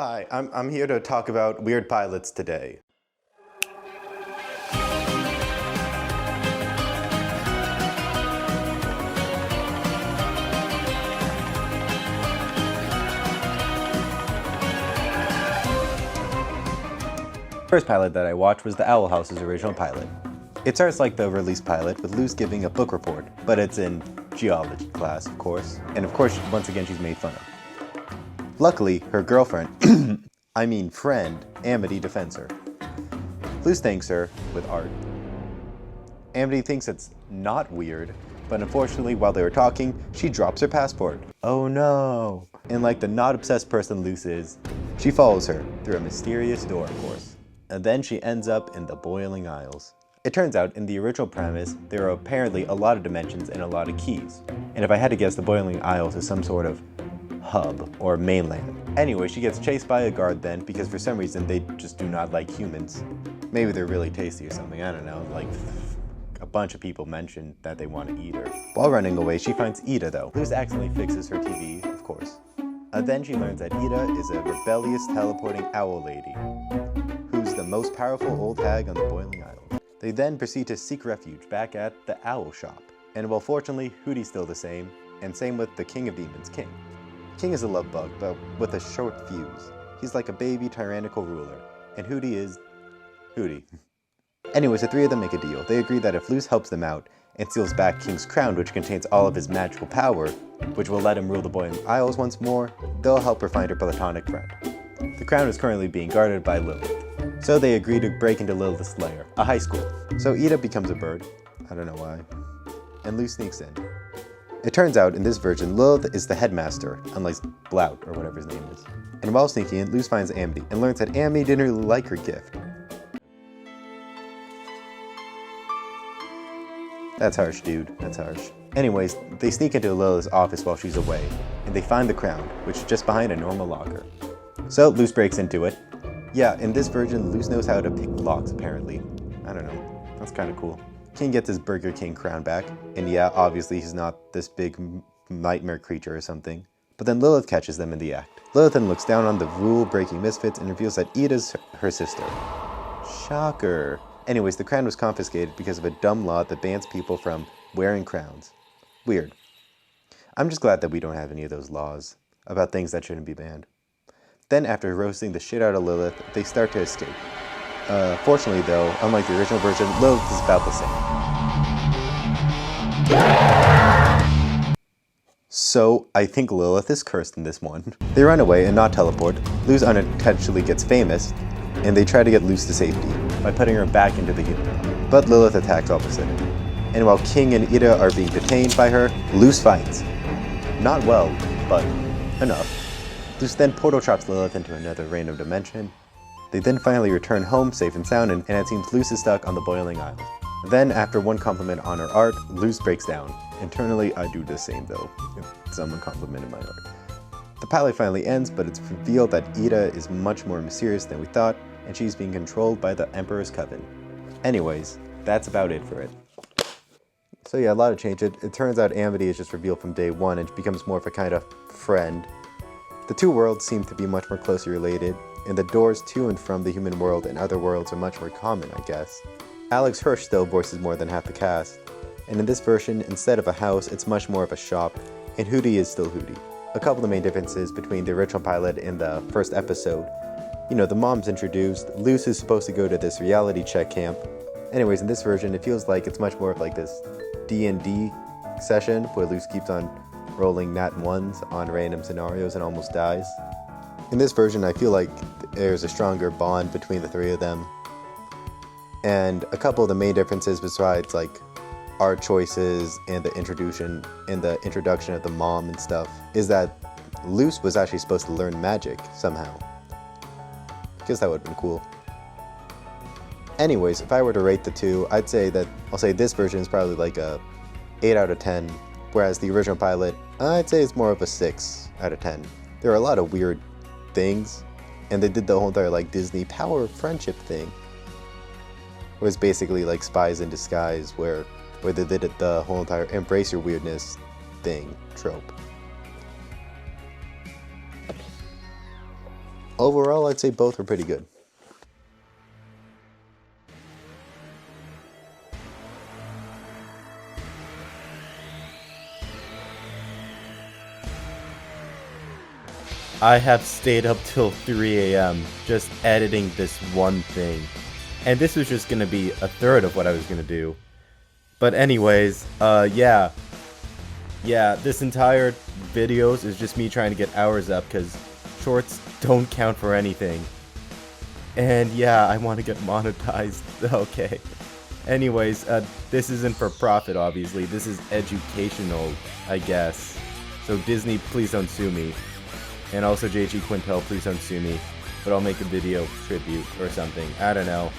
Hi, I'm here to talk about weird pilots today. First pilot that I watched was the Owl House's original pilot. It starts like the release pilot, with Luce giving a book report, but it's in geology class, of course. And of course, once again, she's made fun of. Luckily, her girlfriend, friend, Amity defends her. Luce thanks her with art. Amity thinks it's not weird, but unfortunately, while they were talking, she drops her passport. Oh no! And like the not obsessed person Luce is, she follows her through a mysterious door, of course. And then she ends up in the Boiling Isles. It turns out, in the original premise, there are apparently a lot of dimensions and a lot of keys. And if I had to guess, the Boiling Isles is some sort of hub or mainland. Anyway, she gets chased by a guard then, because for some reason they just do not like humans. Maybe they're really tasty or something, I don't know. Like, a bunch of people mentioned that they want to eat her. While running away, she finds Ida though. Luce accidentally fixes her TV, of course. Then she learns that Ida is a rebellious teleporting owl lady, who's the most powerful old hag on the Boiling Isles. They then proceed to seek refuge back at the Owl Shop. And well, fortunately, Hootie's still the same, and same with the King of Demons, King. King is a love bug, but with a short fuse. He's like a baby tyrannical ruler, and Hootie is Hootie. Anyways, the three of them make a deal. They agree that if Luce helps them out and steals back King's crown, which contains all of his magical power, which will let him rule the Boiling Isles once more, they'll help her find her platonic friend. The crown is currently being guarded by Lilith. So they agree to break into Lilith's lair, a high school. So Ida becomes a bird, I don't know why, and Luce sneaks in. It turns out, in this version, Lilith is the headmaster, unlike Blout, or whatever his name is. And while sneaking in, Luce finds Amity, and learns that Amity didn't really like her gift. That's harsh, dude, that's harsh. Anyways, they sneak into Lilith's office while she's away, and they find the crown, which is just behind a normal locker. So Luce breaks into it. Yeah, in this version, Luce knows how to pick locks, apparently. I don't know, that's kinda cool. King gets his Burger King crown back, and yeah, obviously he's not this big nightmare creature or something. But then Lilith catches them in the act. Lilith then looks down on the rule-breaking misfits and reveals that Ida's her sister. Shocker. Anyways, the crown was confiscated because of a dumb law that bans people from wearing crowns. Weird. I'm just glad that we don't have any of those laws about things that shouldn't be banned. Then after roasting the shit out of Lilith, they start to escape. Fortunately though, unlike the original version, Lilith is about the same. So, I think Lilith is cursed in this one. They run away and not teleport. Luce unintentionally gets famous, and they try to get Luce to safety by putting her back into the human. But Lilith attacks all of a sudden. And while King and Ida are being detained by her, Luce fights. Not well, but enough. Luce then portal traps Lilith into another random dimension. They then finally return home safe and sound, and it seems Luce is stuck on the Boiling Isle. Then, after one compliment on her art, Luce breaks down. Internally, I do the same though, if someone complimented my art. The pilot finally ends, but it's revealed that Ida is much more mysterious than we thought, and she's being controlled by the Emperor's Coven. Anyways, that's about it for it. So yeah, a lot of change. It turns out Amity is just revealed from day one, and she becomes more of a kind of friend. The two worlds seem to be much more closely related, and the doors to and from the human world and other worlds are much more common, I guess. Alex Hirsch still voices more than half the cast, and in this version, instead of a house, it's much more of a shop, and Hootie is still Hootie. A couple of the main differences between the original pilot and the first episode. You know, the mom's introduced, Luce is supposed to go to this reality check camp. Anyways, in this version, it feels like it's much more of like this D&D session, where Luce keeps on rolling nat ones on random scenarios and almost dies. In this version, I feel like there's a stronger bond between the three of them. And a couple of the main differences besides like art choices and the introduction of the mom and stuff is that Luce was actually supposed to learn magic somehow. I guess that would have been cool. Anyways, if I were to rate the two, I'll say this version is probably like a 8 out of 10, whereas the original pilot, I'd say it's more of a 6 out of 10. There are a lot of weird things, and they did the whole entire like Disney power of friendship thing, where it's basically like Spies in Disguise, where they did it the whole entire embrace your weirdness thing trope. overall, I'd say both are pretty good. I have stayed up till 3 a.m. just editing this one thing. And this was just gonna be a third of what I was gonna do. But anyways, yeah. Yeah, this entire videos is just me trying to get hours up because shorts don't count for anything. And yeah, I want to get monetized. Okay. Anyways, this isn't for profit, obviously. This is educational, I guess. So Disney, please don't sue me. And also JG Quintel, please don't sue me. But I'll make a video tribute or something. I don't know.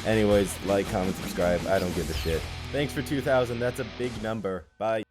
Anyways, like, comment, subscribe. I don't give a shit. Thanks for 2,000. That's a big number. Bye.